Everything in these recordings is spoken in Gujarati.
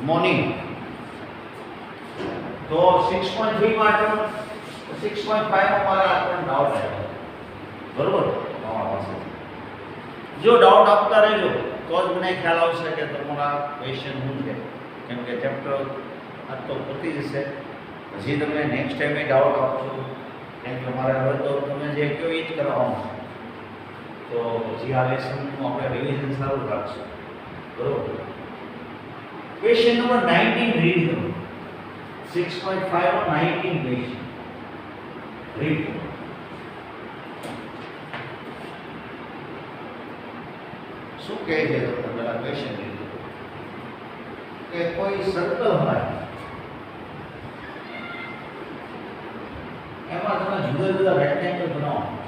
મોર્નિંગ તો 6.3 માટે 6.5 માં મારા આપણને ડાઉટ આવ્યો બરોબર તમારા પાસે જો ડાઉટ આપતા રહેજો તો જ મને ખ્યાલ આવશે કે તમારા ક્વેશ્ચન શું છે કેમ કે ચેપ્ટર આ તો પતી જશે પછી તમે નેક્સ્ટ ટાઈમે ડાઉટ આપશો કેમ કે મારે હવે તો તમે જે કહો એ જ કરવાનું છે તો પછી આ લેસનનું આપણે રિવિઝન સારું રાખશું બરોબર ક્વેશ્ચન નંબર 19 રીડ કરો 6.5 और 19 क्वेश्चन रीड करो શું કહે છે તો પેલા ક્વેશ્ચન રીડ કરો કે કોઈ સર્કલ હોય એમાં તમે જુદા જુદા રેક્ટેંગલ બનાવો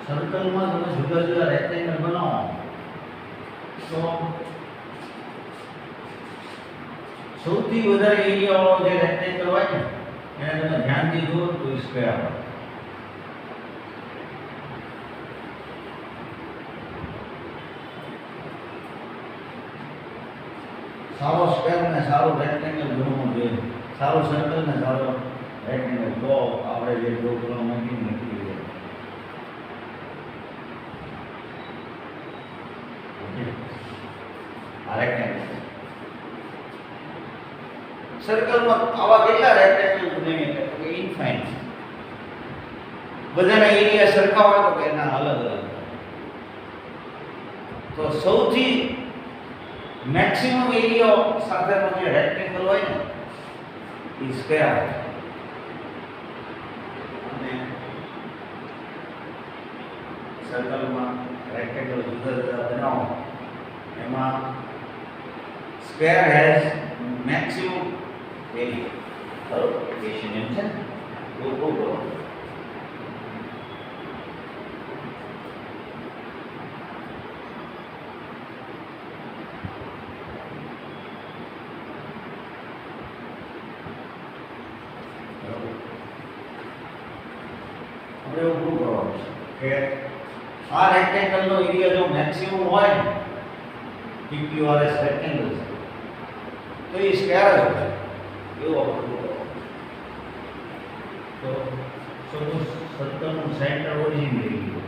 સર્કલમાં તમે જુદા જુદા રેક્ટેંગલ બનાવો તો સૌથી વધારે એરિયા વાળો જે રેક્ટેંગલ હોય ને એને તમે ધ્યાનથી જુઓ તો સ્ક્વેર હોય સારો સ્ક્વેર ને સારો રેક્ટેંગલ બનવું જોઈએ સારો સર્કલ ને સારો રેક્ટેંગલ તો આપણે જે પ્રોગ્રામ મેકિંગ નથી સર્કલમાં આવા કેટલા રેક્ટેંગલ બને કે ઇનફાઇનાઇટ બધાના એરિયા સરખા હોય તો કે એના અલગ અલગ તો સૌથી મેક્સિમમ એરિયા સાથેનો જે રેક્ટેંગલ હોય ને એ સ્ક્વેર અને સર્કલમાં રેક્ટેંગલ જુદા જુદા બનાવો એમાં સ્ક્વેર હેઝ મેક્સિમમ એરિયા બરોબર ક્વેશ્ચન એમ છે ને બહુ બરોબર આપણે એવું શું કરવાનું છે કે આ રેક્ટેંગલનો એરિયા જો મેક્સિમમ હોય ને PQRS રેક્ટેંગલ છે તો એ સ્ક્વેર જ હોય એવું આપણે તો સપોઝ સર્કલનું સેન્ટર ઓરિજિન લઈ ગયું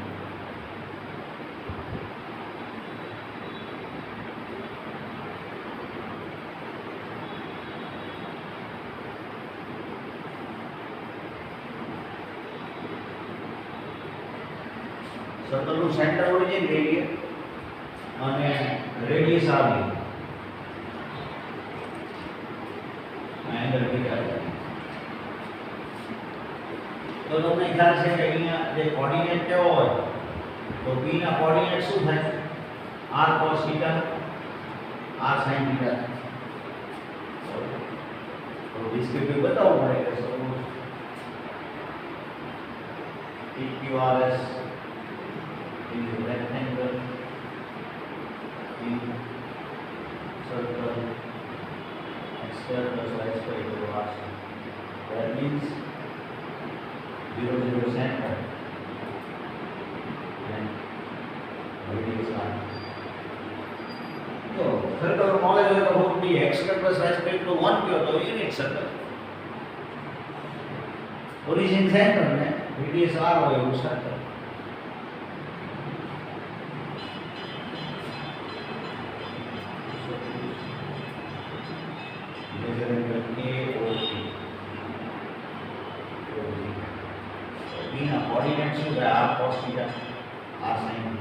સર્કલનું સેન્ટર ઓરિજિન લઈ ગયા અને રેડિયસ આવી એંગલ બીટા તો તમને ખ્યાલ છે કે અહીંયા જે કોઓર્ડિનેટ કેવો હોય તો b ના કોઓર્ડિનેટ શું થાય r cos θ r sin θ તો ડિસ્ક્રિપ્ટિવ બતાવવું પડે કે suppose PQRS is rectangle in circle x square plus y square equal to r square. That means 0 0 center and radius r. So circle knowledge હોય તો would be x square plus y square equal to 1 કયો તો unit circle. Origin center ને radius r હોય એવું circle. કોઓર્ડિનેટ શું છે r cos θ r sin θ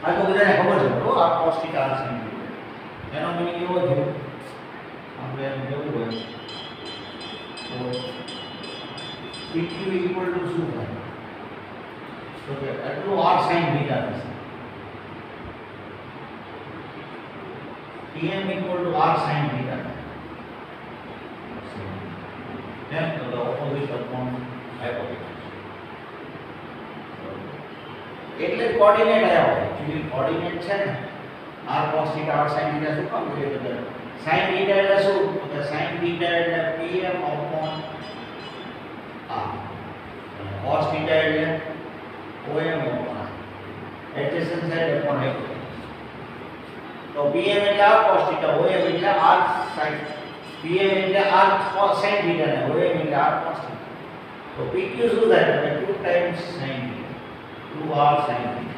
આ તો બધાને ખબર છે બરોબર r cos θ r sin θ એનો મીનિંગ એવો છે આપણે એમ કેવું હોય તો PQ ઇક્વલ ટુ શું થાય તો કે એટલું r sin θ થશે Pm equal to r sin theta. Then the opposite upon hypotenuse. એટલે કોઓર્ડિનેટ આવ્યા હોય એકચ્યુઅલી કોઓર્ડિનેટ છે ને r cos theta r sin theta શું કામ જોઈએ તો sin theta એટલે શું તો sin theta એટલે pm upon r cos theta એટલે om upon r adjacent side upon hypotenuse તો pm એટલે r cos theta om એટલે r sin pm એટલે r cos sin theta ને om એટલે r cos theta તો pq શું થાય તો 2 times sin theta 2r sin theta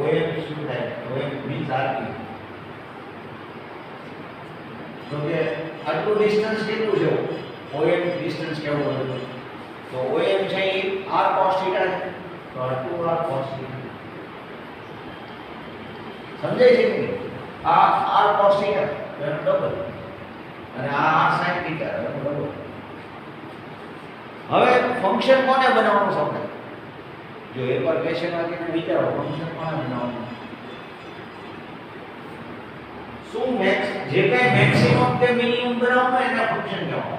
OM શું થાય OM means RQ તો કે આટલું ડિસ્ટન્સ કેટલું છે OM ડિસ્ટન્સ કેવું હતું તો OM છે એ r cos theta છે તો 2r cos theta સમજાય છે કે આ r cos theta એનો ડબલ અને આ r sin theta એનો ડબલ હવે ફંક્શન કોને બનાવવાનું છે આપણે જો એકવાર ક્વેશ્ચન વાંચીને વિચારો ફંક્શન કોને બનાવવાનું શું મેક્સ જે કઈ મેક્સિમમ કે મિનિમમ બનાવવાનું હોય એના ફંક્શન કહેવાય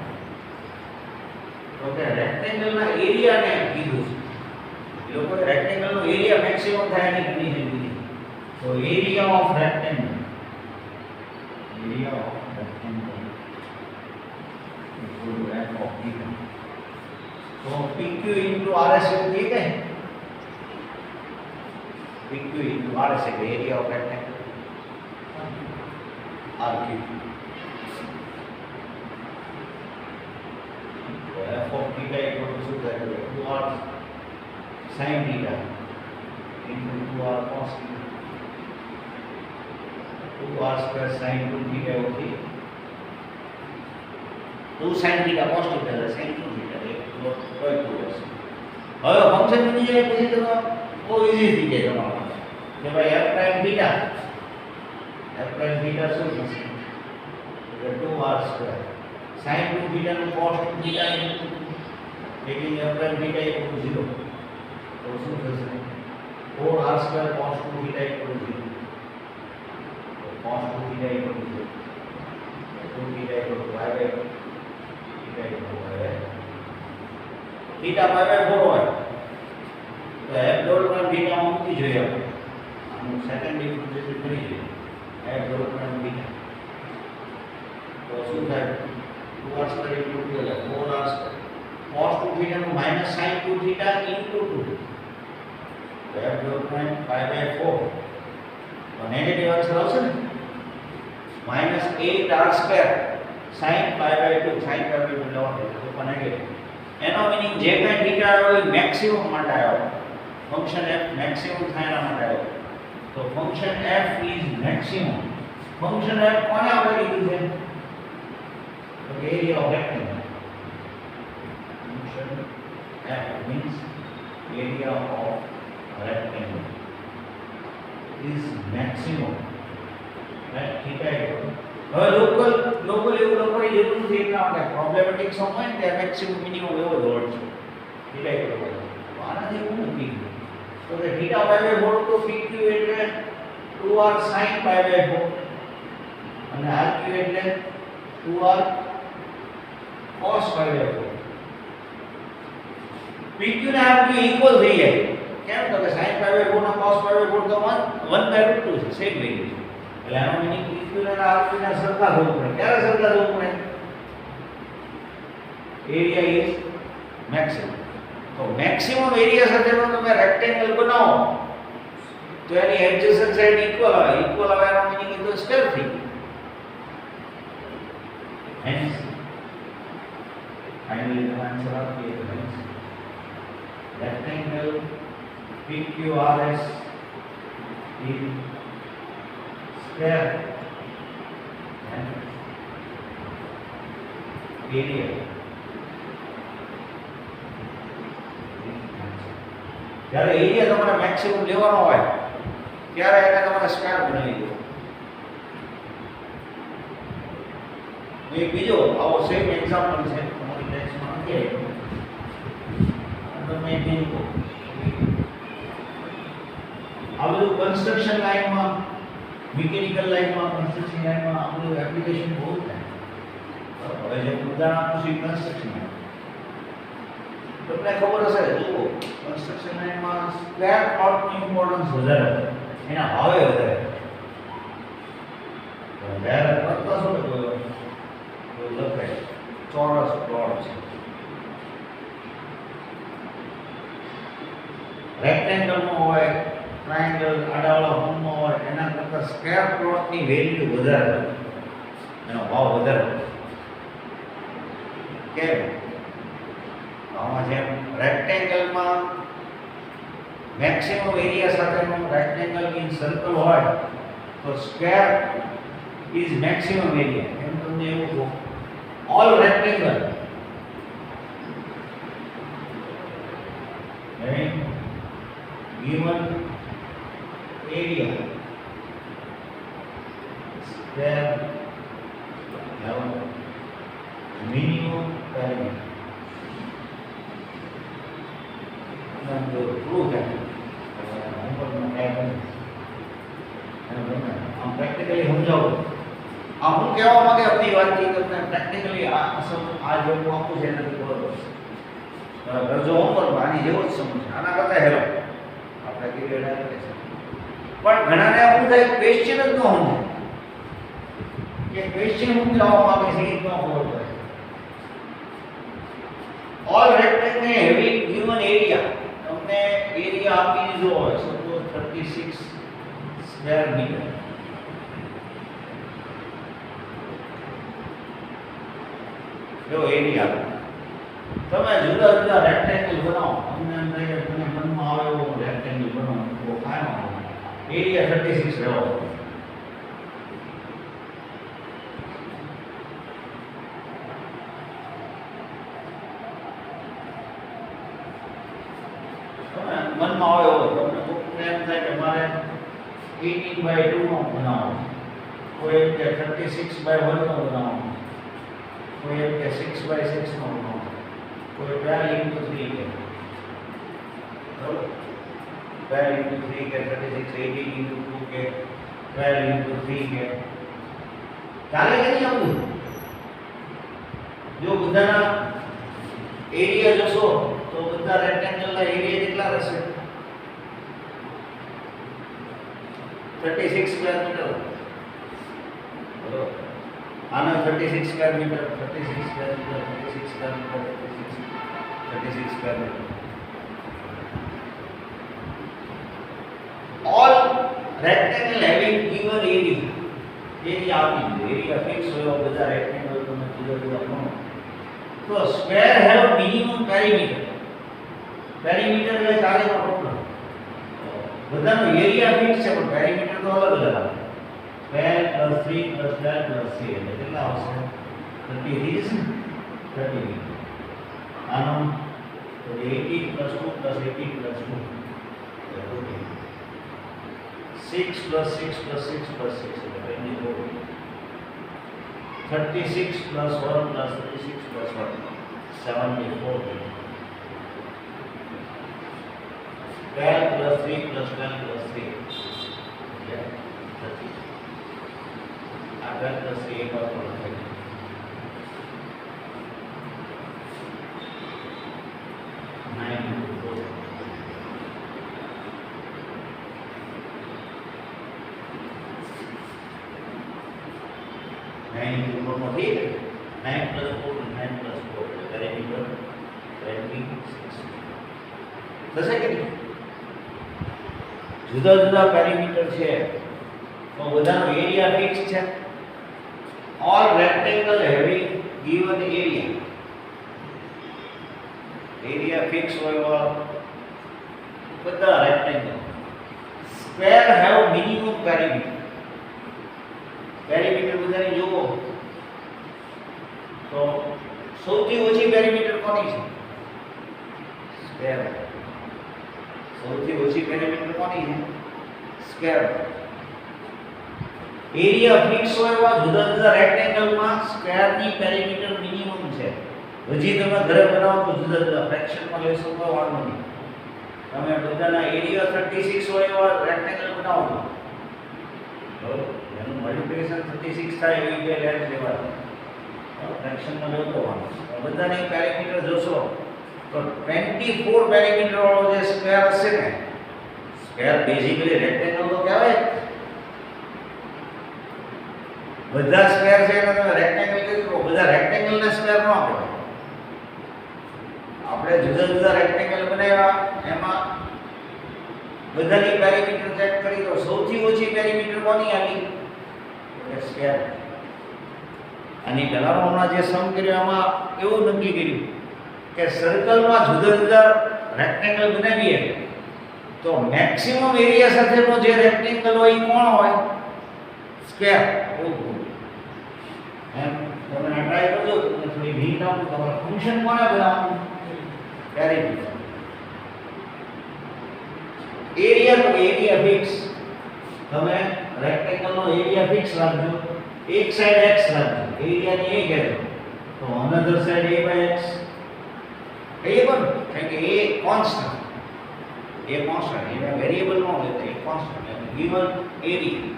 તો કે રેક્ટેંગલ ના એરિયા ને કીધું છે લોકો રેક્ટેંગલ નો એરિયા મેક્સિમમ થાય એની કન્ડિશન કીધી તો area of rectangle equal to f of theta तो PQ into RS એવું થઈ ગઈ PQ into RS એટલે એરિયા ઓફ રેક્ટેંગલ RQ તો f of theta equal to શું થાય 2r sin theta into 2r cos theta 2r square sin 2 theta એવું થઈ 2 sin theta cos theta એટલે sin 2 theta કોઈ પ્રોગ્રેસ હવે ફંક્શન બની જાય પછી તો બહુ ઈઝી થઈ જાય તમારા કે ભાઈ f પ્રાઇમ થીટા શું થશે એટલે 2r સ્ક્વેર sin 2 થીટા નું cos 2 theta taking f prime theta equal to 0 તો શું થશે 4r square cos 2 theta equal to 0 તો cos 2 theta equal to 0 2 theta equal to y by theta equal to y by theta pi by 4 હોય તો f ડોટ પ્રાઇમ થીટા માં મૂકી જોઈએ આપણે આનું સેકન્ડ ડિફરન્શિએશન કરી જોઈએ f ડોટ પ્રાઇમ થીટા તો શું થાય 2r સ્ક્વેર ઇન્ટુ 2 એટલે 4r સ્ક્વેર cos 2 થીટા નું માઈનસ sin 2 થીટા ઇન્ટુ 2 તો f dot prime pi by 4 તો નેગેટિવ આન્સર આવશે ને minus 8r square sin pi by 2 sin pi by 2 લેવાનું તો પણ નેગેટિવ એનો મીનિંગ જે કઈ થીટા હોય મેક્સિમમ માટે આવ્યો ફંક્શન f મેક્સિમમ થાય એના માટે આવ્યો તો function f is maximum function f કોને આપણે કીધું છે તો area of rectangle function f means area of rectangle is maximum right theta equal હવે લોકલ એવું લખવાની જરૂર નથી એટલા માટે પ્રોબ્લેમેટિક સમ હોય ને ત્યાં મેક્સિમમ મિનિમમ એવો જ વર્ડ છે થીટા ઇક્વલ તો આનાથી એવું નથી તો કે થીટા પાઈ બાય 4 તો PQ એટલે 2r sin પાઈ બાય 4 અને RQ એટલે 2r cos pi by 4 PQ ને RQ ઇક્વલ થઈ જાય કેમ તો કે sin પાઈ બાય 4 ના cos પાઈ બાય 4 તો 1/√2 છે સેમ વેલ્યુ છે એટલે આનો મીનિંગ PQ ને RQ ને સરખા થવું પડે ક્યારે સરખા થવું પડે એરિયા ઇઝ મેક્સિમમ તો મેક્સિમમ એરિયા સાથેનો તમે રેક્ટેંગલ બનાવો તો એની એડજસન્ટ સાઈડ ઇક્વલ આવે એનો મીનિંગ ઇઝ સ્ક્વેર થઈ હેન્સ ફાઇનલી ધ આન્સર આપીએ તો rectangle PQRS is square and area જ્યારે એરિયા તમારે મેક્સિમમ લેવાનો હોય ત્યારે એને તમારે સ્ક્વેર બનાવી દો એક બીજો આવો સેમ એક્ઝામ્પલ છે તમારી ટેક્સ્ટમાં નથી આવ્યો તમે બીજો આ બધું કન્સ્ટ્રક્શન લાઈનમાં મિકેનિકલ લાઈનમાં, કન્સ્ટ્રક્શન લાઈનમાં આ બધું એપ્લિકેશન બહુ થાય. હવે જે ઉદાહરણ આપું છું કન્સ્ટ્રક્શન, તમને ખબર હશે, જુઓ કન્સ્ટ્રક્શન લાઈનમાં સ્ક્વેર પ્લોટની ઇમ્પોર્ટન્સ વધારે, એના ભાવે વધારે. જ્યારે કરતા શું લખાય ચોરસ પ્લોટ છે, રેક્ટેંગલમાં હોય, ટ્રાયેંગલ આડાવાળા હોમમાં હોય, એના કરતાં સ્ક્વેર પ્લોટની વેલ્યુ વધારે, એનો ભાવ વધારે. કેમ? આમાં જેમ રેક્ટેંગલમાં મેક્સિમમ એરિયા સાથેનો રેક્ટેંગલ ઇન સર્કલ હોય તો સ્ક્વેર ઇઝ મેક્સિમમ એરિયા. એમ તમને એવું કહો, all rectangle given area square have minimum perimeter. Nên được prove that không có một em हम प्रैक्टिकली समझाओ. हम કેવા માંગે આપણી વાતચીત તમને પ્રેક્ટિકલી આ જે હું આપું છે એનાથી બરોબર કરજો હોમવર્ક આની જેવો જ સમજ, આના કરતા હેરો આપણે કીધું એના પણ ઘણાને એવું થાય ક્વેશ્ચન જ ન સમજે કે ક્વેશ્ચન હું જવાબ માંગે છે એ ન ખબર પડે. All rectangle having given area, તમને એરિયા આપી દીધો હોય સપોઝ 36 સ્ક્વેર મીટર. જો એરિયા તમે જુદા જુદા રેક્ટેંગલ બનાવો, તમને એમ થાય કે તમને મનમાં આવે એવો રેક્ટેંગલ બનાવો તો કાંઈ એરિયા 36 રહેવો. તમે મનમાં આવે એવો, તમને એમ થાય કે મારે 18/2 નો બનાવો, કોઈ એમ કે 36/1 નો બનાવો, કોઈ એમ કે 6/6 નો બનાવો, કોઈ 12 × 3 કે બરાબર 12 × 3 કે 36, 18 × 2 કે 12 × 3 કે ચાલે કે નહીં આવું? જો બધાના એરિયા જોશો તો બધા રેક્ટેંગલના એરિયા કેટલા રહેશે? 36 સ્ક્વેર મીટર. બરાબર, આનો 36 square metre, 36 square metre, 36 square metre, 36 square metre. All rectangle having given area, area આપી દીધો, એરિયા ફિક્સ હોય બધા રેક્ટેંગલ તમે જુદા જુદા ગણો તો square have minimum perimeter. Perimeter એટલે ચારેનો ટોટલ, બધાનો એરિયા ફિક્સ છે પણ પેરીમીટર તો અલગ અલગ આવે. 12 + 3 + 12 + 3 એટલે કેટલા આવશે? 30 મીટર. આનો 18 + 2 + 18 + 2 6 + 6 + 6 + 6 એટલે 36 + 1 + 36 + 1 74 મીટર. 12 + 3 + 12 + 3 આ 12 + 3 એક વાર પણ થઈ 9 × 4 નો થઈ 9 + 4 9 + 4 પેરીમીટર 26 થશે કે નહીં? જુદા જુદા પેરીમીટર છે તો બધાનો એરિયા ફિક્સ છે. All rectangle having given area, area fix હોય બધા rectangle. Square have minimum perimeter. Perimeter બધાને જુઓ તો સૌથી ઓછી પેરીમીટર કોની છે? સ્ક્વેર. સૌથી ઓછી પેરીમીટર કોની છે? સ્ક્વેર. એરિયા ફિક્સ હોય એવા જુદા જુદા રેક્ટેંગલમાં સ્ક્વેરની પેરીમીટર મિનિમમ છે. હજી તમે ઘરે બનાવો તો જુદા જુદા ફ્રેક્શનમાં લેશો તો વાંધો નહીં. તમે બધાના એરિયા 36 હોય એવા રેક્ટેંગલ બનાવો બરોબર, એનું મલ્ટિપ્લિકેશન 36 થાય એવી બે લેન્થ લેવાની. ફ્રેક્શનમાં જોતો હોવાનું બધાની પેરીમીટર જોશો તો 24 પેરીમીટર વાળો જે સ્ક્વેર હશે ને, સ્ક્વેર બેઝિકલી રેક્ટેંગલ તો કહેવાય જ. બધા સ્ક્વેર છે એને તમે રેક્ટેંગલ કીધું, બધા રેક્ટેંગલને સ્ક્વેર ન કહેવાય. આપણે જુદા જુદા રેક્ટેંગલ બનાવ્યા, એમાં બધાની પેરીમીટર ચેક કરી તો સૌથી ઓછી પેરીમીટર કોની આવી? સ્ક્વેર. આની પહેલાનો હમણાં જે સમ કર્યો એમાં એવું નક્કી કર્યું કે સર્કલમાં જુદા જુદા રેક્ટેંગલ બનાવીએ તો મેક્સિમમ એરિયા સાથેનો જે રેક્ટેંગલ હોય એ કોણ હોય? સ્ક્વેર. એમ તમે ટ્રાય કરજો, તમને થોડી હિન્ટ આપું. તમારું ફંક્શન કોને બનાવવાનું? પેરીમીટર. એરિયા તો એરિયા ફિક્સ, તમે રેક્ટેંગલનો એરિયા ફિક્સ રાખજો. એક સાઈડ x રાખજો, એરિયાની a કહેજો, તો અનધર સાઈડ a/x. એ પણ કારણ કે a કોન્સ્ટન્ટ, એ વેરીએબલ નો હોય તો એ કોન્સ્ટન્ટ એટલે ગિવન એરિયા.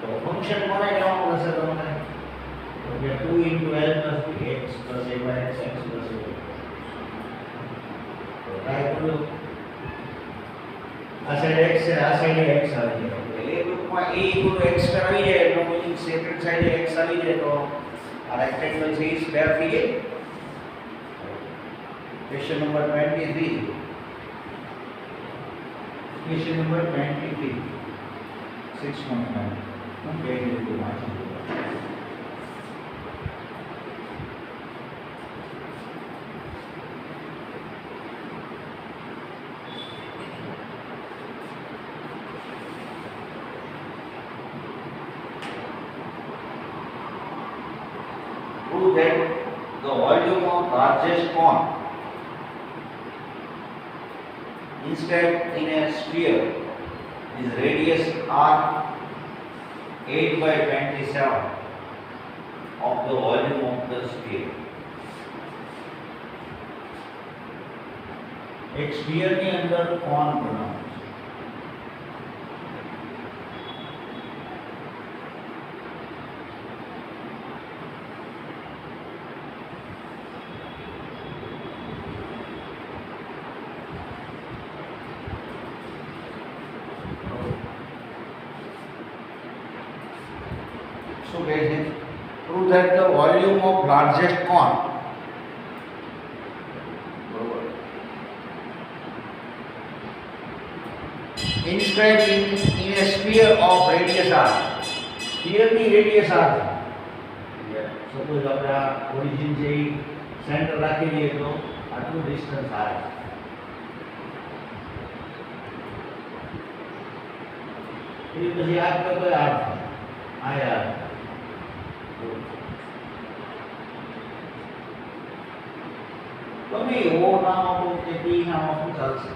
તો ફંક્શન કોને કહેવાનું હશે તમને? તો કે 2 * l + x + a/x x + a. તો ટ્રાય કરો. આ સાઈડ x છે, આ સાઈડ x આવી જાય. એટલે એ ગ્રુપમાં a = x આવી જાય એટલે કોઈ સેપરેટ સાઈડે x આવી જાય તો આ રેક્ટેંગલ છે એ સ્ક્વેર થઈ જાય. Question number 23. ક્વેશ્ચન નંબર 23 6.9 હું કહી દીધું વાંચી. Prove that the volume of largest cone inscribed in a sphere is radius r 8/27 of the volume of the sphere. एक sphere ની અંદર cone બનાવો. શું કહે છે? Prove that the volume of largest cone, બરોબર, inscribed in a sphere of radius r. Sphere ની radius r છે. સપોઝ આપણે આ ઓરિજિન છે એ સેન્ટર રાખી દઈએ તો આટલું ડિસ્ટન્સ r છે. એ પછી આ કરતો r છે. આ યાર તમે ઓ નામ આપો કે ટી નામ આપો ચાલશે.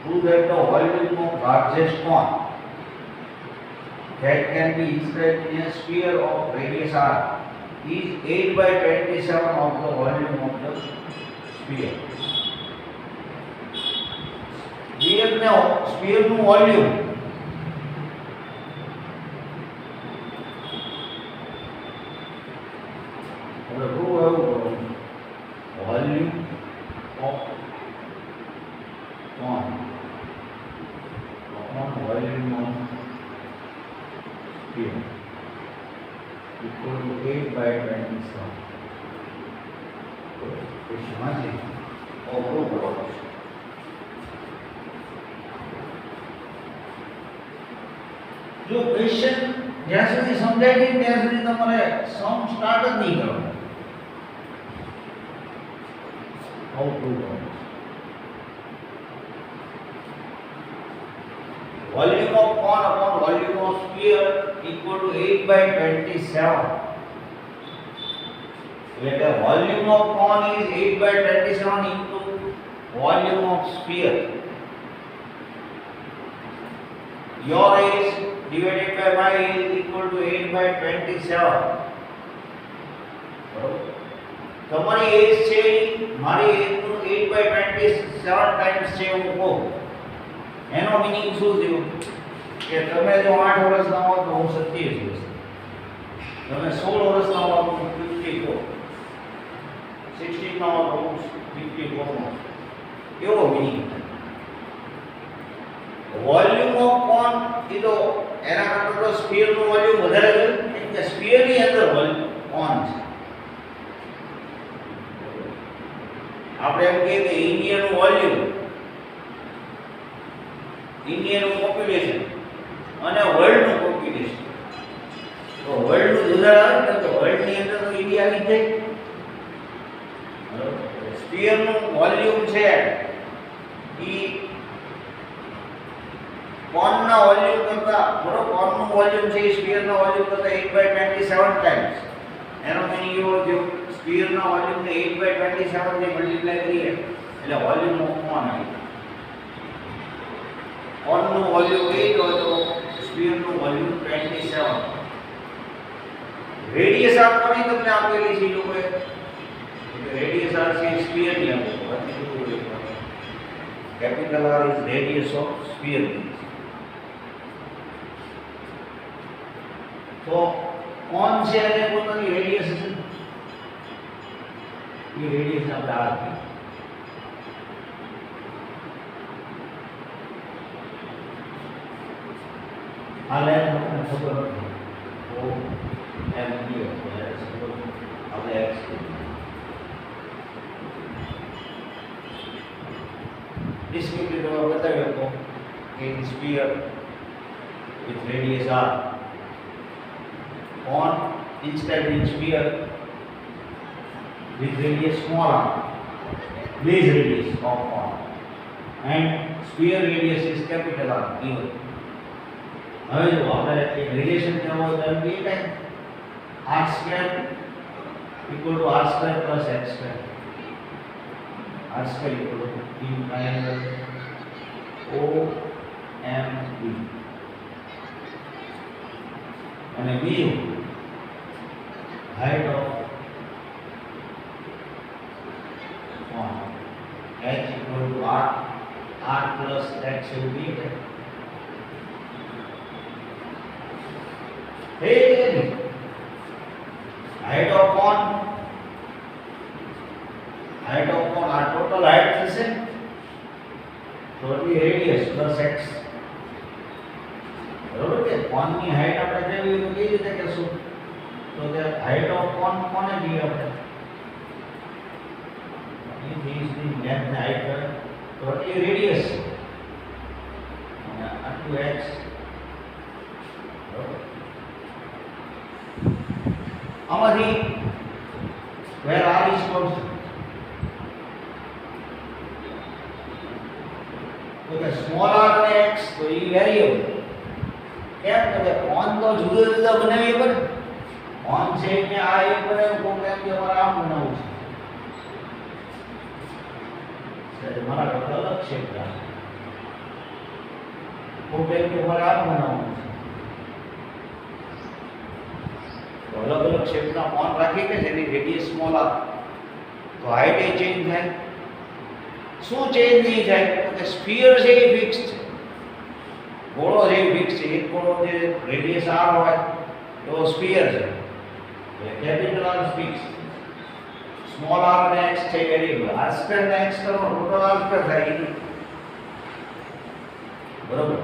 Prove that the volume of largest cone that can be inscribed in a sphere of radius r is 8/27 of the volume of the sphere. Sphere નું વોલ્યુમ હવે બહુ એવું volume of cone volume of sphere equal to 8/27. ક્વેશ્ચનમાંથી ઓપરો કરવાનો છે. જો ક્વેશ્ચન જ્યાં સુધી સમજાય નહીં ત્યાં સુધી તમારે સમ સ્ટાર્ટ જ નહીં કરવાનો. આવું પ્રૂવ કરવાનું. Volume of cone upon volume of sphere equal to 8/27. Let the volume of cone is 8/27 into volume of sphere. Your is divided by my is equal to 8/27. બરોબર. તમારી એજ છે મારી એજનું 8/27 ટાઈમ્સ છે એવું કહું, એનો મિનિંગ શું થયું કે તમે જો 8 વર્ષના હો તો હું 27 વર્ષ, તમે 16 વર્ષના હો તો હું 54, 16 ના હો તો હું 54, એવો મિનિંગ. વોલ્યુમ ઓફ કોન એ તો એના કરતાં તો સ્ફિયરનું વોલ્યુમ વધારે છે, કેમ કે સ્ફિયરની અંદર કોન છે. આપણે એમ કહીએ કે ઇન્ડિયાનું વોલ્યુમ, ઇન્ડિયાનું પોપ્યુલેશન અને વર્લ્ડનું પોપ્યુલેશન, તો વર્લ્ડનું જુદા આવે ને, તો વર્લ્ડની અંદર તો ઇન્ડિયા આવી જાય. સ્ફિયરનું વોલ્યુમ છે એ કોનના વોલ્યુમ કરતા, બરોબર, કોનનું વોલ્યુમ છે એ સ્ફિયરના વોલ્યુમ કરતા 8/27 ટાઈમ્સ. એનો મિનિંગ એવો થયો સ્ફિયરના વોલ્યુમને 8/27 થી મલ્ટીપ્લાય કરીએ એટલે વોલ્યુમ ઓફ કોન આવી. કોનનું વોલ્યુમ 8 હોય તો સ્ફિયરનું વોલ્યુમ 27. રેડિયસ આપવાની તમને આપેલી છે લોકોએ, રેડિયસ આર છે સ્ફિયરની આપેલી. Capital R is radius of sphere. તો કોન છે અને પોતાની રેડિયસ છે, એ રેડિયસ આપણે આ આપી. આ લાઈન આપણને ખબર નથી ઓ એમ ડી આપણે એક્સ ડિસ્ક્રિપ્ટિવ બતાવ્યો હતો કે sphere with radius r, cone inscribed in sphere with radius small r, base radius of cone, and sphere radius is capital R given. હવે જો આપણે એક રિલેશન કેવો હોય તો એમ કહીએ કે r² = r² + x², r² = in triangle OMB. અને બીજું height of cone h = r + x એવું બી છે. હાઇટ ઓફ કોન આ ટોટલ હાઇટ થશે, તો રેડિયસ પ્લસ x. બરોબર કે કોનની હાઇટ આપણે કેવી તો કેવી રીતે કહેશું, તો કે હાઇટ ઓફ કોન કોને કહીએ આપણે, if is the length height તો એ રેડિયસ અને આટલું x. આમાંથી where r is constant, તો કે સ્મોલ r અને x તો એ વેરીએબલ. કેમ કે કોન તો જુદા જુદા બનાવીએ, પણ કોન છે કે આ એક બનાવ્યું, કોણ કેમ કે અમારે આમ બનાવવું છે, મારા કરતા અલગ છે, કોણ કેમ કે અમારે આમ બનાવવું છે. તો અલગ અલગ શેપના કોન રાખી કે જેની રેડિયસ સ્મોલ r, તો હાઇટ એ ચેન્જ થાય. શું ચેન્જ નહીં થાય, તો કે સ્ફિયર છે એ ફિક્સ છે, ગોળો જે ફિક્સ છે, એક ગોળો જે રેડિયસ r હોય તો સ્ફિયર છે, એટલે capital R fix, small r અને x છે વેરીએબલ. r² ને x કરો ટોટલ r² થાય, બરોબર.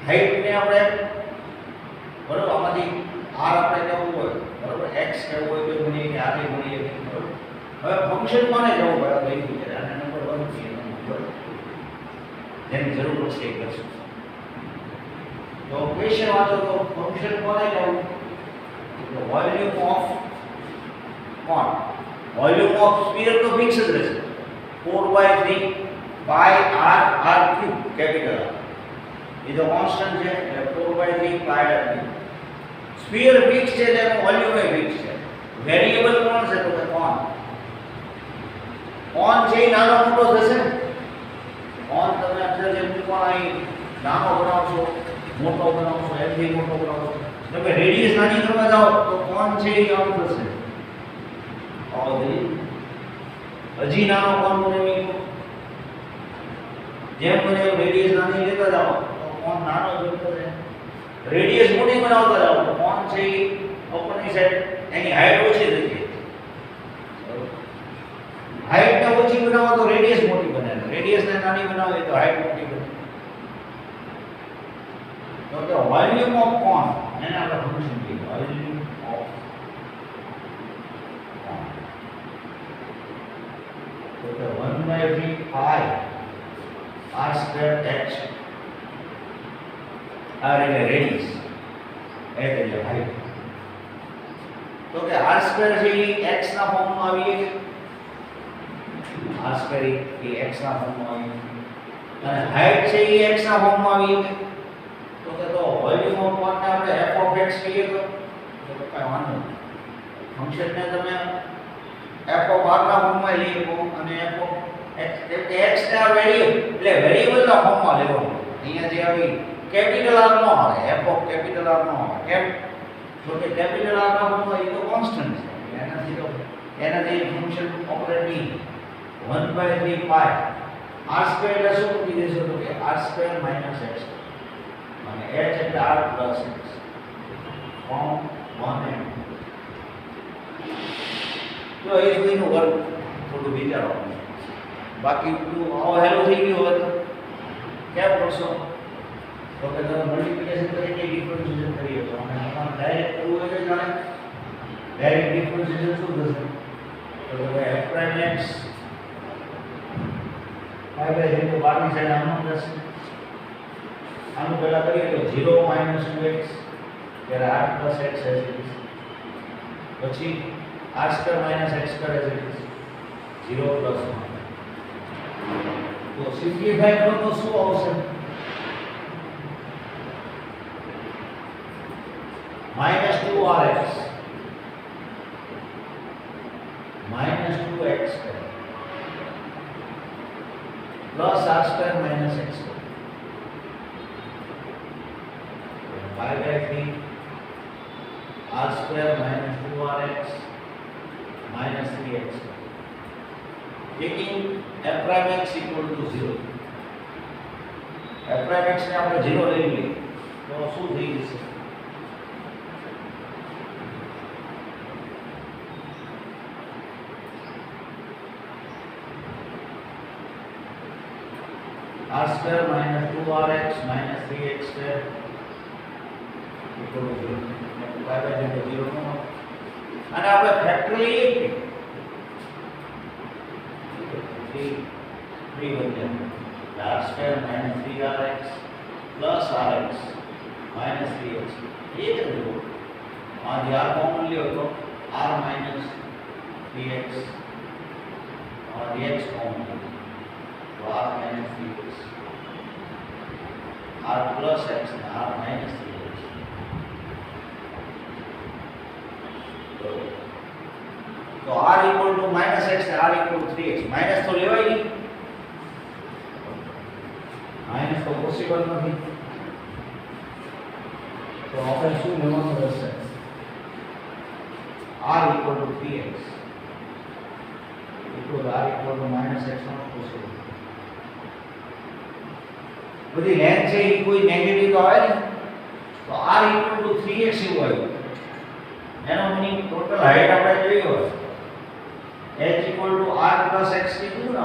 હાઇટ ને આપણે બરોબર આમાંથી r આપણે કેવું હોય, બરોબર x કેવું હોય તો ગણીએ કે r ને ગણીએ, બરોબર. હવે ફંક્શન કોને જવું પડે તો એ વિચાર આને નંબર 1 છે, બરોબર, જેની જરૂર પડશે એ કરશું. તો ક્વેશ્ચન વાંચો તો ફંક્શન કોને જવું, તો volume of cone, volume of sphere તો ફિક્સ જ રહેશે 4/3 pi r r³ capital R, એ તો કોન્સ્ટન્ટ છે એટલે 4/3 pi r³. સ્ફિયર ફિક્સ છે એટલે એનો વોલ્યુમ એ ફિક્સ છે. વેરીએબલ કોણ છે, તો કે કોન. કોન છે એ નાનો મોટો થશે ને, કોન તમે અક્ષર જેમ પણ અહીં નાનો બનાવશો મોટો બનાવશો એથી મોટો બનાવો. તમે રેડિયસ નાની કરવા જાઓ તો કોણ છે એ આમ થશે. હજી નાનો કોણ બને જેમ બને રેડિયસ નાની લેતા જાઓ તો કોણ નાનો જ થશે. રેડિયસ મોટી બનાવતા જાઓ તો કોણ છે એ ઉપરની સાઈડ એની હાઈટ ઓછી થઈ જાય. હાઈટ ને ઓછી બનાવો તો રેડિયસ મોટી બને, રેડિયસ ને નાની બનાવો તો હાઈટ મોટી બને. તો કે વોલ્યુમ ઓફ કોણ એને આપણે ફંક્શન કહીએ વોલ્યુમ ઓફ કોણ. તો કે 1/3 pi r square h r એટલે રેડિયસ h એટલે હાઈટ. તો કે r square છે એ x ના ફોર્મમાં આવી છે, r square એ x ના ફોર્મમાં આવી છે અને હાઈટ છે એ x ના ફોર્મમાં આવી છે. તો કે તો વોલ્યુમ ઓફ કોણ ને આપણે f of x કહીએ તો કાંઈ વાંધો નહીં. ફંક્શન ને તમે f of r ના ફોર્મમાં લઈ શકો અને f of x ને આ વેરિયેબલ ના ફોર્મમાં લેવાનું. અહીંયા જે આવી કેપિટલ R નો આવે, f of કેપિટલ R નો આવે. કેમ? તો કે કેપિટલ R ના ફોર્મમાં એ તો કોન્સ્ટન્ટ છે, એનાથી ફંક્શન ઓપરેટ નહીં. 1/3 pi r સ્ક્વેર એટલે શું મૂકી દેશો તો કે r સ્ક્વેર માઈનસ x અને h એટલે r plus x form 1m. તો એ સુધીનું વર્ક થોડું વિચારો. બાકી હેલો થઈ ગયું હોય તો કેમ કરશો? તો કે તમે મલ્ટીપ્લિકેશન કરીને ડિફરન્શિએશન કરી શકો અને આમાં ડાયરેક્ટ કરવું હોય તો જાણે ડાયરેક્ટ ડિફરન્શિએશન શું થશે? તો કે f prime x pi by 0 બારની સાઈડ આનું થશે. આનું પહેલા કરીએ તો 0 - 2x ત્યારે r plus x as it is. પછી r square minus x square as it is 0 plus 1. તો સિમ્પ્લિફાઈ કરો તો શું આવશે? -2rx -2x square plus r square minus x square pi by 3 r square minus 2rx minus 3x square. Taking f prime x equal to 0. f prime x ને આપણે 0 લઈ લઈએ તો શું થઈ જશે? r square minus 2rx minus 3x square equal to 0. pi by 0 નો અને આપણે ફેક્ટોરિયલ 3 બને r square minus 3rx plus rx minus 3x. ये तो देखो और r कॉमन ले तो r minus 3x और x कॉमन ले तो r minus 3x r plus x and r minus 3x. तो r equal to minus x and r equal to 3x. Minus तो लेवाय नहीं, माइनस तो पॉसिबल नहीं. तो આપણે શું લેવાનું રહેશે? r equal to 3x equal to r equal to minus x not possible. બધી લેન્થ છે એ કોઈ નેગેટિવ તો આવે ને તો r equal to 3x એવું આવ્યું. એનો મીનિંગ ટોટલ હાઈટ આપણે જોઈ હોય h equal to r plus x કીધું ને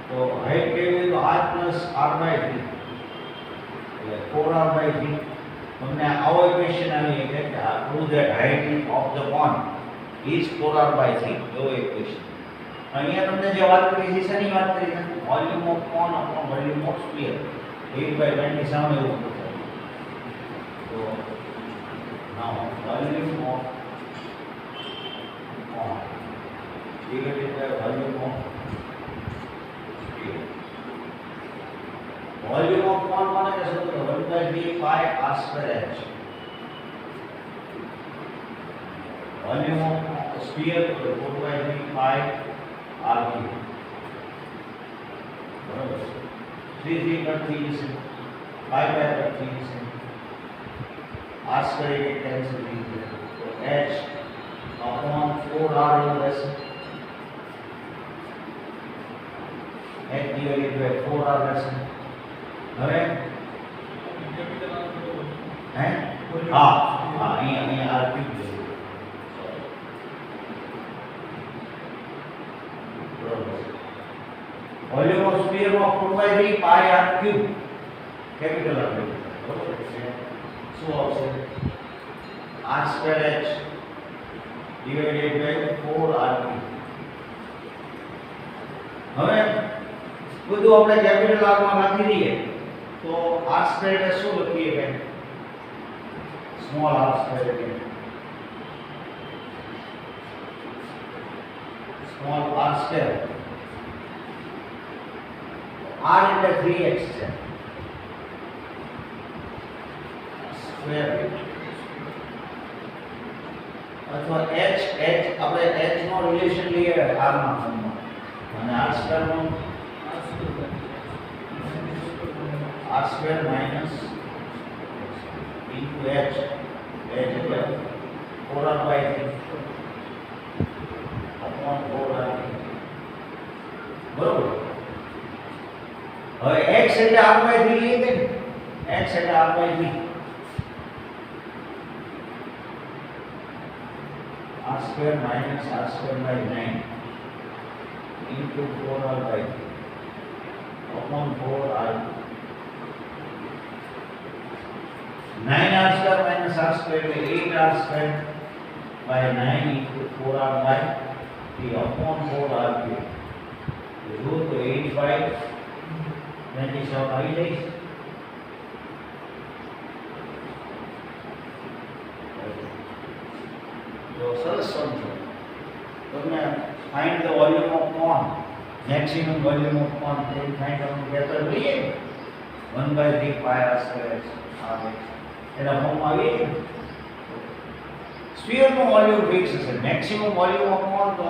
તો હાઈટ કેવી તો r plus r by 3 એટલે 4r by 3. તમને આવો ક્વેશ્ચન આવી કે prove that height of the cone is 4r by 3 એવો એક ક્વેશ્ચન. અહીંયા તમને જે વાત કરી છે શેની વાત કરી છે? Volume of cone upon volume of sphere 8/27 એવું થશે. તો now volume of cone divided by volume of sphere. Volume of cone माने कैसे होता है? 1/3 pi r square h. Volume of sphere 4/3 pi r cube. बराबर 3 कट થઈ જશે पाई बाय 3 से r स्क्वायर ये कैंसिल नहीं होगा तो h अपॉन 4r हो जैसे h डिवाइडेड बाय 4r जैसे હવે हैं हां हां અહીં r क्यूब છે वॉल्यूम ऑफ स्फीयर में 4/3 pi r cube capital R बरोबर છે શું આવશે r square h divided by 4r cube હવે બધું આપણે કેપિટલ R માં નાખી દઈએ તો r સ્ક્વેર ને શું લખીએ કે સ્મોલ r સ્ક્વેર એટલે સ્મોલ r સ્ક્વેર r એટલે 3x છે સ્ક્વેર અથવા h આપણે h નો રિલેશન લઈએ r ના ફોર્મમાં અને r સ્ક્વેર નો r square minus into h એટલે 4r/3 अपॉन 4r બરોબર હવે x એટલે r/3 લઈએ કે x એટલે r/3 r square minus r square by 9 into 4r/3 upon 4r 9r square minus r square એટલે 8r square by 9 into 4r/3 upon 4r cube જો તો 8/27 આવી જાય તો સરસ સમજો તમે find the volume of cone maximum volume of cone તે ફાઇન્ડ આઉટ મેથડ લઈએ 1/3 પાઈ r સ્ક્વેર આવે એના ફોર્મમાં આવીએ સ્ફિયર નો વોલ્યુમ ફિક્સ છે મેક્સિમમ વોલ્યુમ ઓફ કોન તો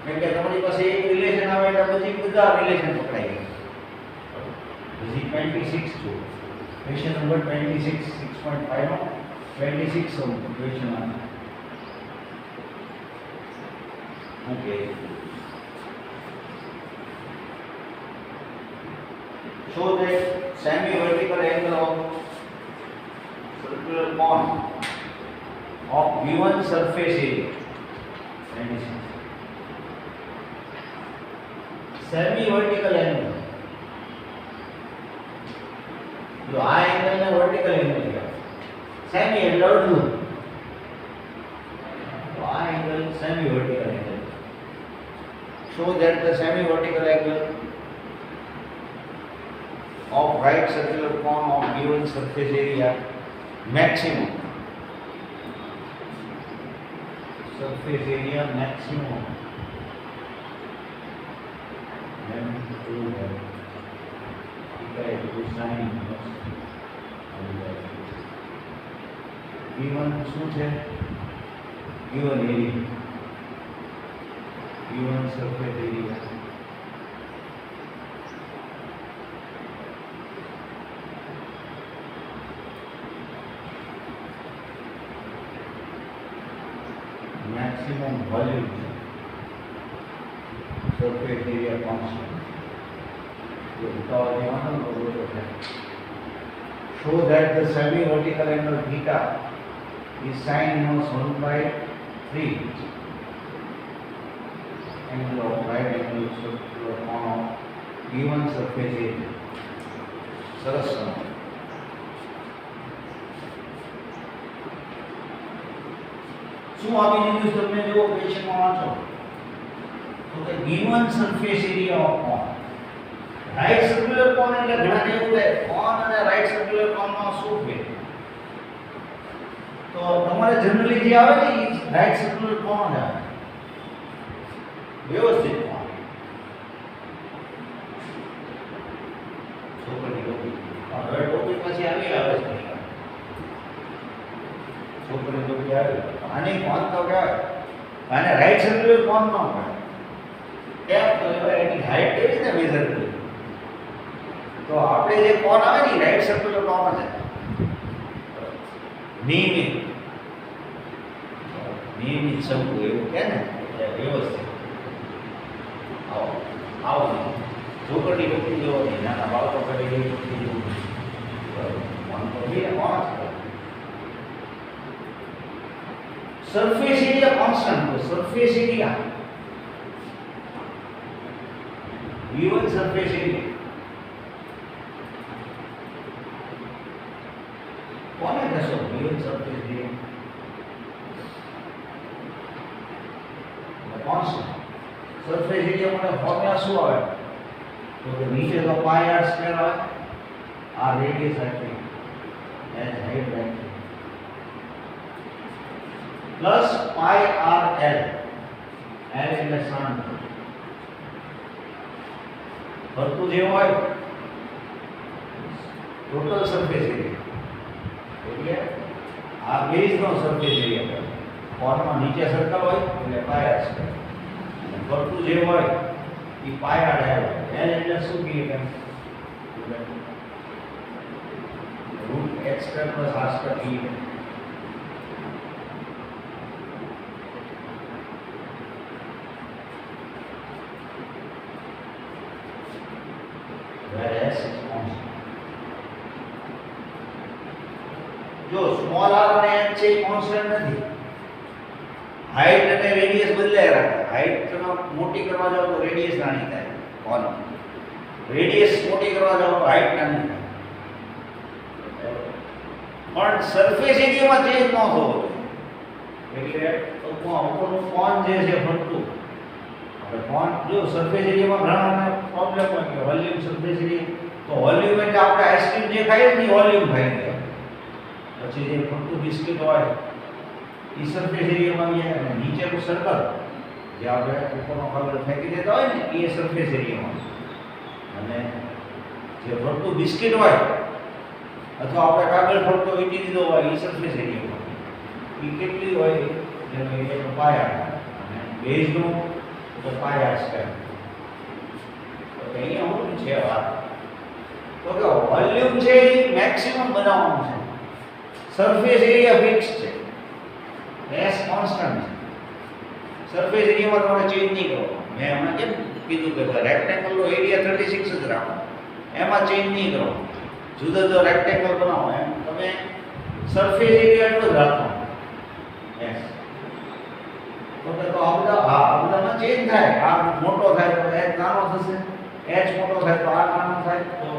મેં કે તમારી પાસે એક રિલેશન આવે એટલે પછી બધા રિલેશન પકડાઈ જાય પછી 26 જો ક્વેશ્ચન નંબર 26 6.5 નો 26 ક્વેશ્ચન આવે Okay. Show that semi-vertical angle of circular cone of given surface area. Semi-vertical angle. जो आ एंगल ने वर्टिकल एंगल किया सेमी एंगल और टू तो आ angle semi vertical angle show that the semi-vertical angle of right circular cone of given surface area maximum surface area maximum then to theta equals 9 given શું છે given area given surface area maximum volume surface area constant तो बताओ यहाँ show that the semi-vertical angle theta is sin inverse 1/3 angle of right angle circular cone of given surface area. સરસ શું આપી દીધું તમને જો ક્વેશ્ચનમાં વાંચો તો કે given surface area of cone right circular cone એટલે ઘણા એવું થાય કોન અને રાઈટ સર્ક્યુલર કોનમાં શું છે તો તમારે જનરલી જે આવે ને એ રાઈટ સર્ક્યુલર કોન જ આવે વ્યવસ્થિત કોણ છોકરી હવે ટોપિક પછી આવી આવે છે છોકરી ટોપિક આવે આને કોણ તો કહેવાય આને રાઈટ સર્ક્યુલર કોન ન કહેવાય કેમ તો એની હાઈટ કેવી રીતે મેઝર કરી તો આપણે જે કોન આવે ને રાઈટ સર્ક્યુલર તો આમાં છે નિયમિત શંકુ એવું કે ને એટલે વ્યવસ્થિત આવો નહીં ઝોકડી વખતી જેવો નહીં નાના બાળકો કરે એ વખતી જેવું સરફેસ એરિયા કોન્સ્ટન્ટ તો surface area V1 surface area કોને કહેશો V1 surface area constant surface area માટે ફોર્મ્યુલા શું આવે તો કે નીચે તો પાઈ આર સ્ક્વેર આવે આ રેડિયસ રાખી એચ હાઈટ રાખી plus pi r l l એટલે સાંજ વર્તુળ જે હોય ટોટલ સરફેસ એરિયા એટલે આ બેઝનો સરફેસ એરિયા કોર્નરમાં નીચે સર્કલ હોય એટલે પાઈ આર સ્ક્વેર વર્તુળ જે હોય એ પાઈ આર એલ એલ એટલે શું કહીએ કે root x square plus r square કહીએ જો સ્મોલ r અને h છે એ કોન્સ્ટન્ટ નથી હાઈટ અને રેડિયસ બદલાય રાખે હાઈટ તમે મોટી કરવા જાવ તો રેડિયસ નાની થાય કોન રેડિયસ મોટી કરવા જાવ તો હાઈટ નાની થાય પણ સરફેસ એરિયામાં ચેન્જ ન થવો જોઈએ એટલે ઉપરનું કોન જે છે ફરતું આપણે કોન જો સરફેસ એરિયામાં ઘણા પ્રોબ્લેમ હોય કે વોલ્યુમ સરફેસ એરિયા તો વોલ્યુમ એટલે આપણે આઈસ્ક્રીમ જે ખાઈએ ને વોલ્યુમ ખાઈ ગયા પછી જે ફરતું બિસ્કિટ હોય એ સરફેસ એરિયામાં આવી જાય અને નીચેનું સર્કલ જે આપણે ઉપરનો કાગળ ફેંકી દેતા હોય ને એ સરફેસ એરિયામાં અને જે ફરતું બિસ્કિટ હોય અથવા આપણે કાગળ ફરતો વીટી દીધો હોય એ સરફેસ એરિયામાં એ કેટલી હોય જેનો એરિયા પાયા અને બેઝનું તો પાયા સ્ક્વેર તો અહીંયા શું છે વાત તો કે વોલ્યુમ છે એ મેક્સિમમ બનાવવાનું છે સરફેસ એરિયા ફિક્સ છે S કોન્સ્ટન્ટ છે સરફેસ એરિયામાં તમારે ચેન્જ નહીં કરો મેં હમણાં કેમ કીધું કે રેક્ટેંગલનો એરિયા 36 જ રાખો એમાં ચેન્જ નહીં કરો જુદા જુદા રેક્ટેંગલ બનાવો એમ તમે સરફેસ એરિયા એટલો જ રાખો S તો આ બધામાં ચેન્જ થાય આ મોટો થાય તો h નાનો થશે h મોટો થાય તો આ નાનો થાય તો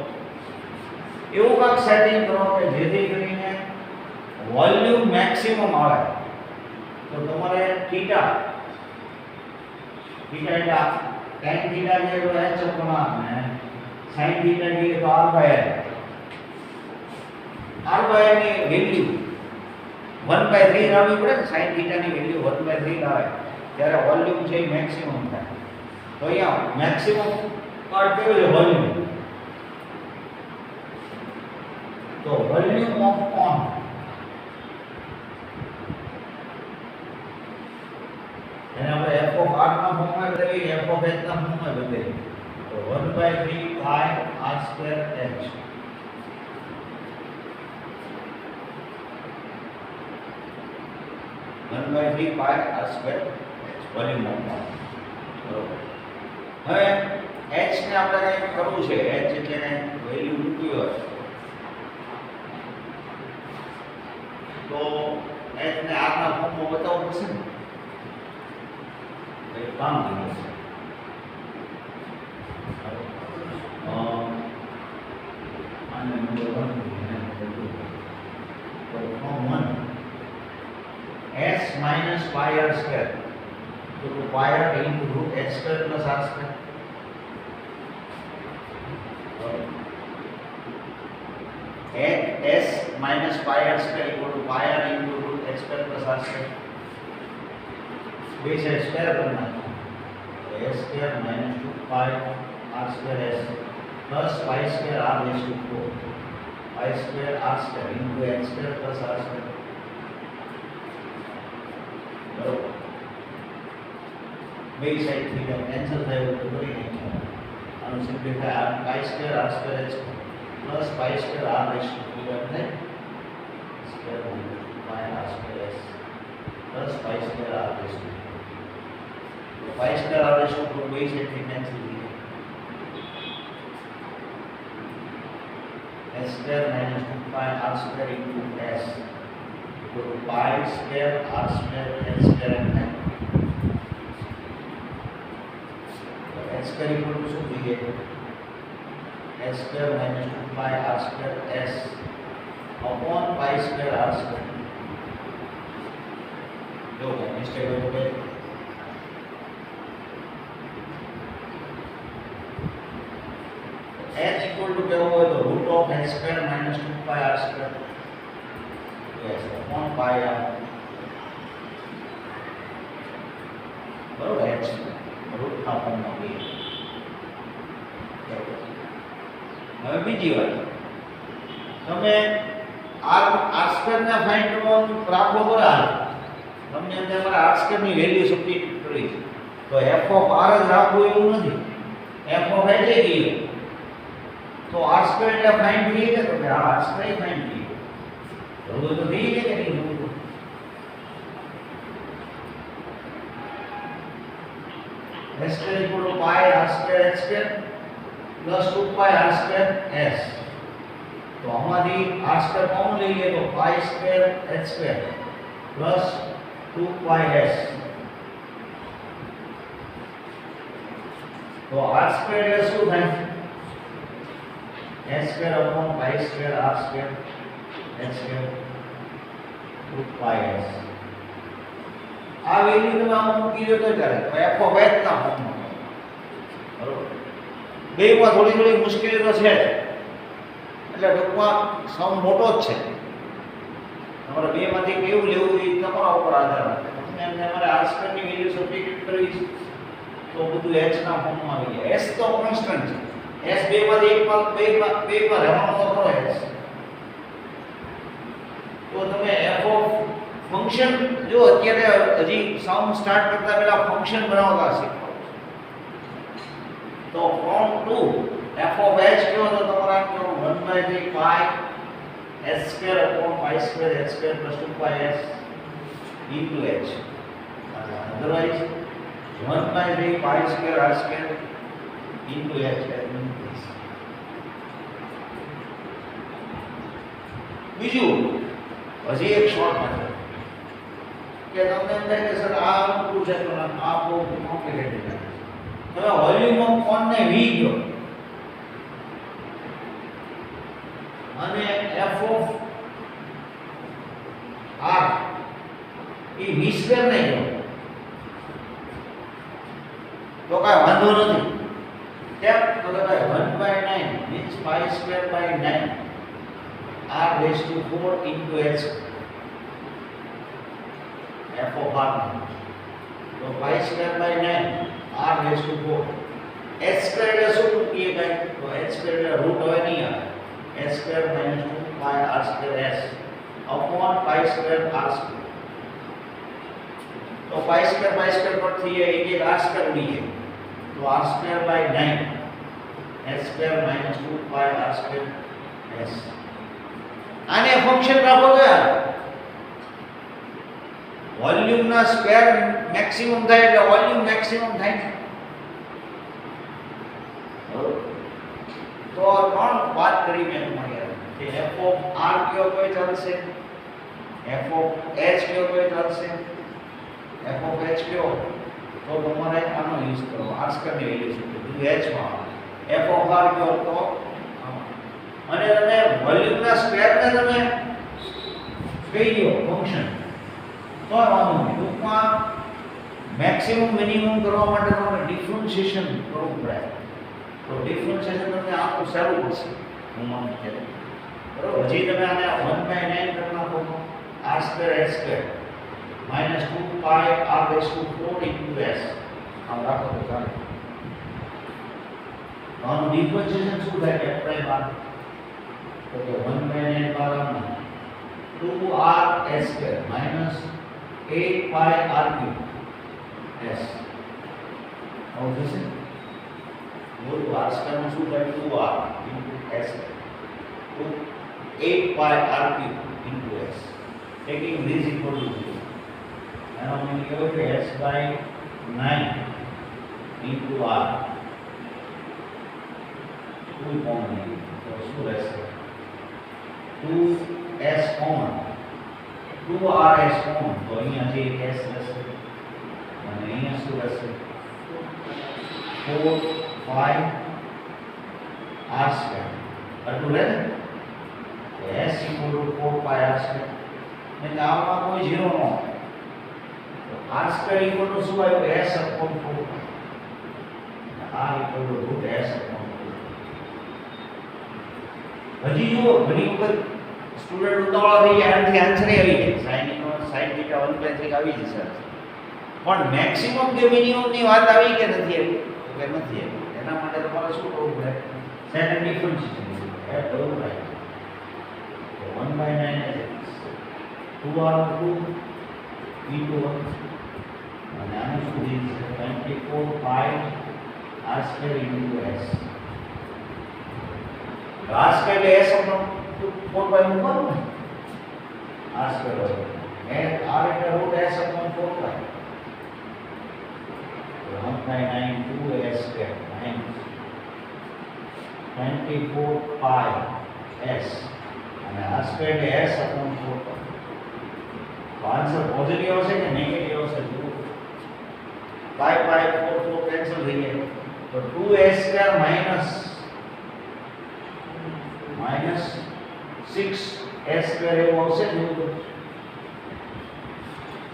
એવું કાંઈક સેટિંગ કરો કે જેથી કરીને વોલ્યુમ મેક્સિમમ આવે તો તમારે થીટા એટલે tan થીટા જે h ચોકમાં અને sin થીટા જે તો r બાય l ની વેલ્યુ 1/3 લાવવી પડે ને sin થીટા ની વેલ્યુ 1/3 લાવે ત્યારે વોલ્યુમ છે એ મેક્સિમમ થાય તો અહીંયા મેક્સિમમ પાર્ટ કયો છે વોલ્યુમ તો વોલ્યુમ ઓફ કોન એને આપણે f ઓફ r ના ફોર્મમાં બદલીએ f ઓફ h ના ફોર્મમાં બદલીએ તો 1/3 pi r square h 1/3 pi r square h volume of બરોબર હવે h ને આપણે કંઈક કરવું છે h એટલે ને વેલ્યુ મૂકવી હોય તો h ને r ના ફોર્મમાં બતાવવું પડશે ને એક કામ કરીએ આને નંબર 1 તો form 1 s minus pi r square to pi r into root h square plus r square s minus pi r square equal to pi r into root h square plus r square base h square करना तो s square minus 2 pi r square s plus pi square r raised to 4 pi square r square into h square plus r square बराबर બે સાઈડ થી કેન્સલ થાય તો કરી નાખીએ આનો simplify r pi square r square h plus pi square r raise to 2 m થાય square by r square s plus pi square r raise to तो pi square r raise to બે છે થી કેન્સલ થઈ s square minus 2 pi r square into s equal to pi square r square s square એમ થાય s square equal to શું થઈ ગયું s square minus 2 pi r square s upon pi square r square जो है मिस्टेक हो गई h equal to क्या होगा तो root of h square minus 2 pi r square yes upon pi r बराबर h root ના ફોર્મમાં બી હવે બીજી વાત તમે r r² ને ફાઇન્ડ કરવાનું રાખો બરાબર તમને અંદર અમારે r² ની વેલ્યુ સબસ્ટિટ્યુટ કરવી છે તો f of r જ રાખવું એવું નથી f of h એ ગયું तो r² એટલે ફાઇન્ડ થઈ ગયો તો આ r² ફાઇન્ડ થઈ ગયો તો થઈ ગઈ કે નહીં s square equal to pi r square h square plus 2 pi r square s तो हमारी r square कॉमन ले लिए तो pi square h square plus 2 pi s तो r square એટલે શું થાય s square upon pi square r square h square 2 pi s આ વેલ્યુ તમે આમાં મૂકી દો તો ચાલે તો f of h ના ફોર્મમાં બરોબર બેમાં થોડી થોડી મુશ્કેલી તો છે એટલે ટૂંકમાં સમ મોટો જ છે તમારે બેમાંથી કેવું લેવું એ તમારા ઉપર આધાર રાખે તમને એમને અમારે r square ની વેલ્યુ સબસ્ટિટ્યુટ કરવી છે તો બધું h ના ફોર્મમાં આવી જાય s તો કોન્સ્ટન્ટ છે s બેમાંથી બે પર રહેવાનો તો ખરો s તો તમે f of ફંક્શન જો અત્યારે હજી સમ સ્ટાર્ટ કરતા પહેલા ફંક્શન બનાવતા શીખો તો from to f of h કયો તો તમારા 1/3 pi s square upon pi square h square plus 2 pi s into h otherwise 1/3 pi square r square into h બીજું હજી એક શોર્ટ મેથડ કે તમને એમ થાય કે સર આ મોટું છે તો આ બહુ કોમ્પ્લિકેટેડ છે તમે વોલ્યુમ ઓફ કોનને v ગયો અને f of r A v square નહીં ગયો તો કાંઈ વાંધો નથી કેમ તો કે ભાઈ 1/9 means pi square by 9 r raised to 4 into h f of r तो pi square by 9 r raised to 4 h square એટલે શું મૂકીએ ભાઈ તો h square એટલે રૂટ હવે નહીં આવે h square minus 2 pi r square s upon pi square r square तो pi square પરથી એક r square ઉડી જાય तो r square by 9 h square minus 2 pi r square s આને ફંક્શન રાખો તો યાર વોલ્યુમ ના સ્ક્વેર મેક્સિમમ થાય એટલે વોલ્યુમ મેક્સિમમ થાય તો ત્રણ વાત કરી મેં તમારી કે f of r કયો કોઈ ચાલશે f of h કયો કોઈ ચાલશે f of h કયો તો તમારે આનો યુઝ કરો r સ્ક્વેર ની વેલ્યુ છે બધું h માં f of r કયો તો અને તમે વોલ્યુમ ના સ્ક્વેર ને તમે કહી દો ફંક્શન તો વાંધો નહીં ટૂંકમાં મેક્સિમમ મિનિમમ કરવા માટે તમારે ડિફરન્શિએશન કરવું પડે તો ડિફરન્શિએશન તમને આખું સહેલું પડશે હું માનું કે બરોબર હજી તમે આને 1/9 કરી નાખો r square h square minus 2 pi r raised to 4 into s આમ રાખો તો ચાલે આનું ડિફરન્શિએશન શું થાય કે એપ્લાય બાર તો કે 1/9 બાર 2r s square minus 8 pi r cube s और जैसे वो r square में શું થાય 2r into s to 8 pi r cube into s. Taking this equal to 0. Now we go to s by 9 into r. 2 common. So શું રહેશે? 2s common. 2rs common. તો અહીંયા જે s રહેશે અને અહીંયા શું રહેશે? 4 5 r square. આટલું રહે ને? s equal to 4 pi r square. એટલે આમાં કોઈ 0 ન હોય. તો r square equal to શું આવ્યું? s upon 4 pi. r equal to root s upon 4. હજી જુઓ ઘણી વખત સ્ટુડન્ટ ઉતાવળા થઈ ગયા આનાથી આન્સર આવી જાય sin θ 1 by 3 આવી જશે પણ મેક્સિમમ કે મિનિમમ ની વાત આવી કે નથી આવી કે નથી આવી એના માટે તમારે શું કરવું પડે set and differentiation eight double right તો 1 by 9 is 2r2 into 1 અને આનું શું દીધું છે 24 pi r square into s r square એટલે s upon 4 pi મૂકવાનું ને r square હોય and r એટલે root s upon 4 pi 1 by 9 2s square minus 24 pi s અને r square એટલે s upon 4 pi તો આન્સર પોઝિટિવ આવશે કે નેગેટિવ આવશે જુઓ pi 4 4 કેન્સલ થઈ જાય તો 2s square minus 6s square એવું આવશે ને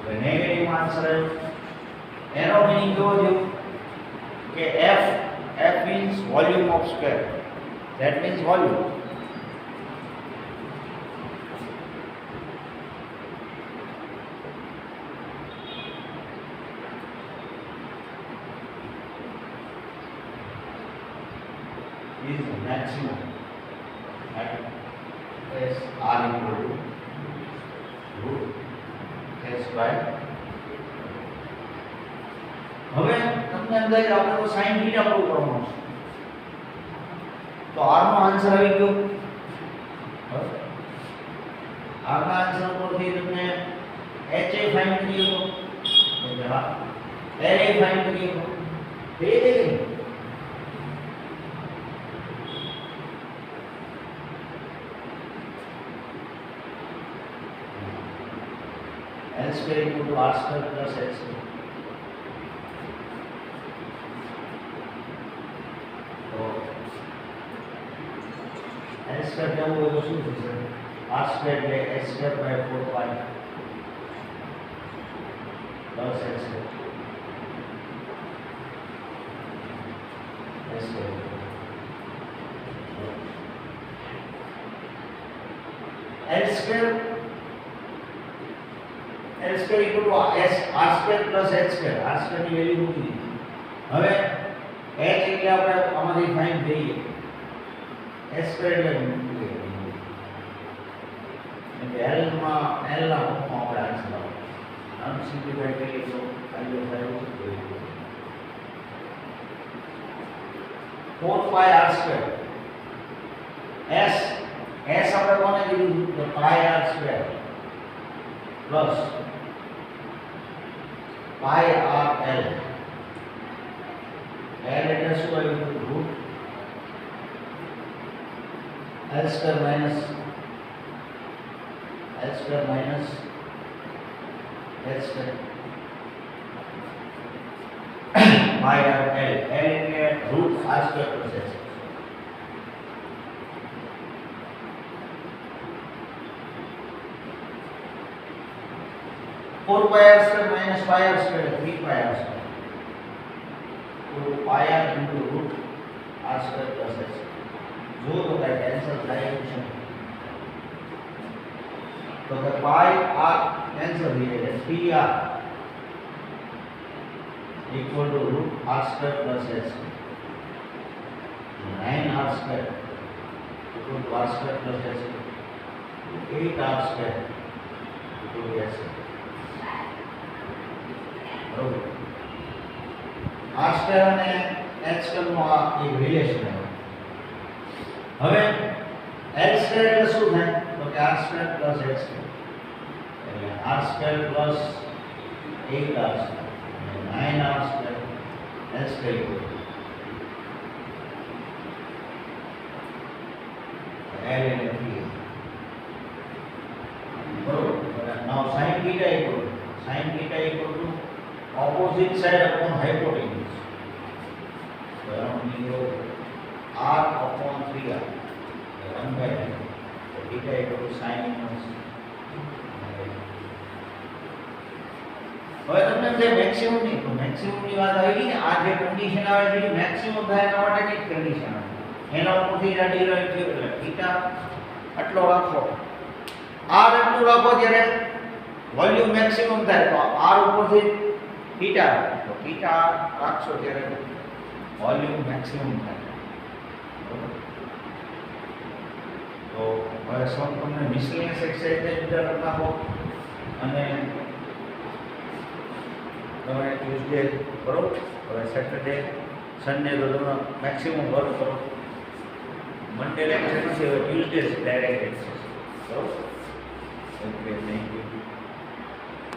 તો નેગેટિવ આન્સર એનો મીનિંગ કેવો થયો કે f means volume of square that means volume is the maximum at s r equal to root s by હવે તમને અંદાજ આપણે તો sin θ પ્રૂવ કરવાનું છે તો r નો આન્સર આવી ગયો r ના આન્સર પરથી તમને h એ ફાઇન્ડ કરી શકો તો હા l એ ફાઇન્ડ કરી શકો તે જ l square equal to r square plus h square तो l square क्या हुआ तो શું થશે r square એટલે h square by 4 pi plus h square s square l square l square equal to s r square plus h square r square ની વેલ્યુ મૂકી દીધી હવે h એટલે આપણે આમાંથી ફાઇન્ડ કરીએ s square એટલે મૂકી એટલે l માં l ના ફોર્મમાં આપણે આન્સર આવે આનું સિમ્પ્લિફાઈ કરીએ તો આલ્યો થાય 4 pi r square s આપણે કોને કીધું તો pi r square plus pi r l એટલે શું આવ્યું root l square minus h square pi r l એટલે root r square plus h 4 pi r square minus pi r square 3 pi r square तो pi r into root r square plus h जो तो का कैंसिल થાય છે तो the pi r cancel हो जाएगा 3r equal to root r square plus h 9r square equal to r square plus h 8r square equal to h બરોબર r square અને h square નો આ એક રિલેશન છે હવે L સ્ક્વેર એટલે શું થાય તો કે r square plus x square એટલે r square plus 8r square 9r square l square L એટલે 3 બરોબર. now sin theta equal to opposite side upon hypotenuse so around r upon 3r 1 by 3 so theta equal to sin inverse. હવે તમને જે મેક્સિમમ ની વાત આવી ગઈ ને આ જે કન્ડિશન આવે છે એ મેક્સિમમ થાય એના માટેની જ કન્ડિશન આવે એના ઉપરથી આ ડિરાઈવ થયો એટલે થીટા આટલો રાખો r એટલું રાખો જ્યારે વોલ્યુમ મેક્સિમમ થાય તો r ઉપરથી થીટા તો થીટા રાખશો ત્યારે વોલ્યુમ મેક્સિમમ થાય. તો હવે સમ તમને મિસલેનિયસ એક્સરસાઇઝ બીજા કરી નાખો અને તમે ટ્યુઝડે બરોબર હવે સેટરડે સન્ડે તો તમે મેક્સિમમ વર્ક કરો મંડે લેક્ચર નથી હવે ટ્યુઝડે ડાયરેક્ટ એક્સરસાઇઝ બરોબર. Okay thank you.